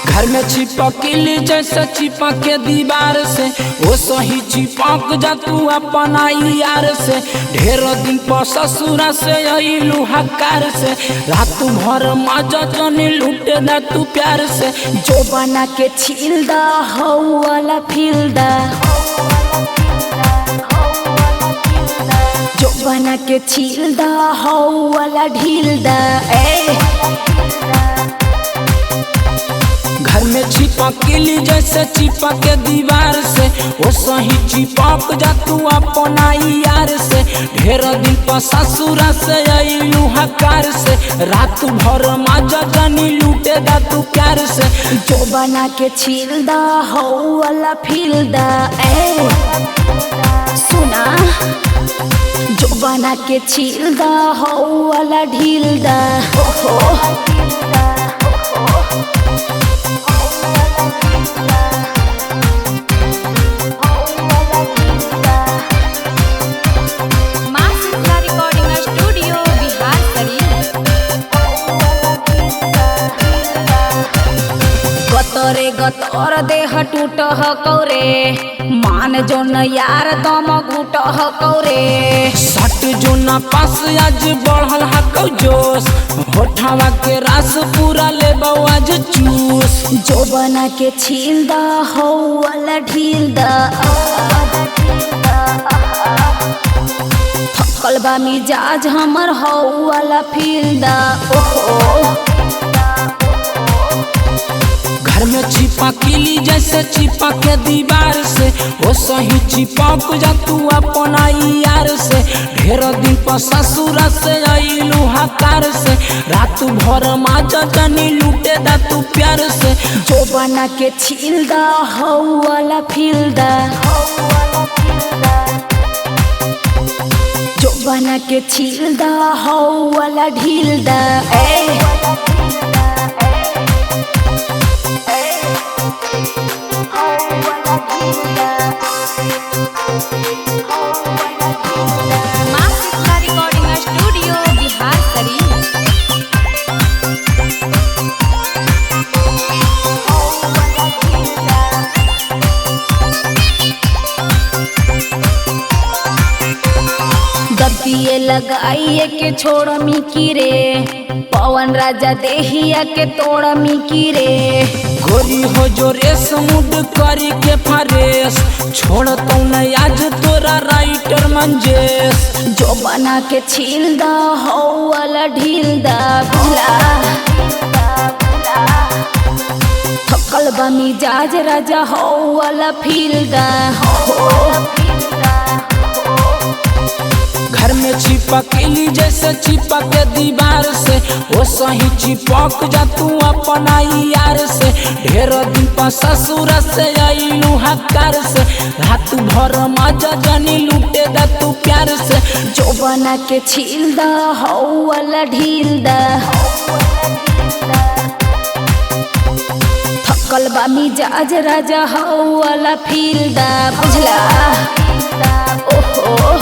घर में चिपकली जैसे चिपक के दीवार से वो सही चिपक जा तू अपना यार से। ढेर दिन पर ससुरा से अइलू हकार से रात भर मजा जनी लूटे दा तू प्यार से। जो बना के छील दा हो वाला फील दा, जो बना के छील दा हो वाला ढील दा। घर में चिपकली जैसे चिपक के दीवार से वो सही चिपक जा तू अपना यार से। ढेर दिन पर ससुरा से अइलू हकार से रात भर मजा जनी लूटे दा तू प्यार से। जो बना के छील दा हो वाला फील दा। सुना, जो बना के छील दा हो वाला ढील दा। गतरे गतर देह टूट कौरे मान जो न यार दम घुट कौरे। सट जो न पास आज बढ़ल हकौ जोश होठवा के रस पूरा ले आज चूस। जो बना के छील दा हो वाला ढील दा। थकल बा मिजाज हमर हो वाला फील दा। घर में चिपकली जैसे चिपक के दीवार से वो सही चिपक जा तू अपना यार से। ढेर दिन पर ससुरा से अइलू हकार से रात भर मजा जनी लूटे दा तू प्यार से। जो बना के छील दा हो वाला फील दा, जो बना के छील दा हो वाला ढील दा। दबिए लगाइए के छोड़ मिकी रे पवन राजा देहिया के तोड़ मिकी रे। गोरी हो जो रेस मुड करी के फरेस छोड़ तो न आज तोरा राइटर मंजेश। जो बना के छील दा हो वाला ढील दा। बुझला, थकल बा मिजाज राजा हो वाला फील दा। घर में चिपकली जैसे चिपक के दीवार से वो सही चिपक जा तू अपना यार से। ढेर दिन पर ससुर से अइलू हकार से रात भर मजा जनी लूटे दा तू प्यार से। जो बना के छील दा हो वाला ढील दा। थकल बा मिजाज राजा हो वाला फील दा। बुझला, ओहो।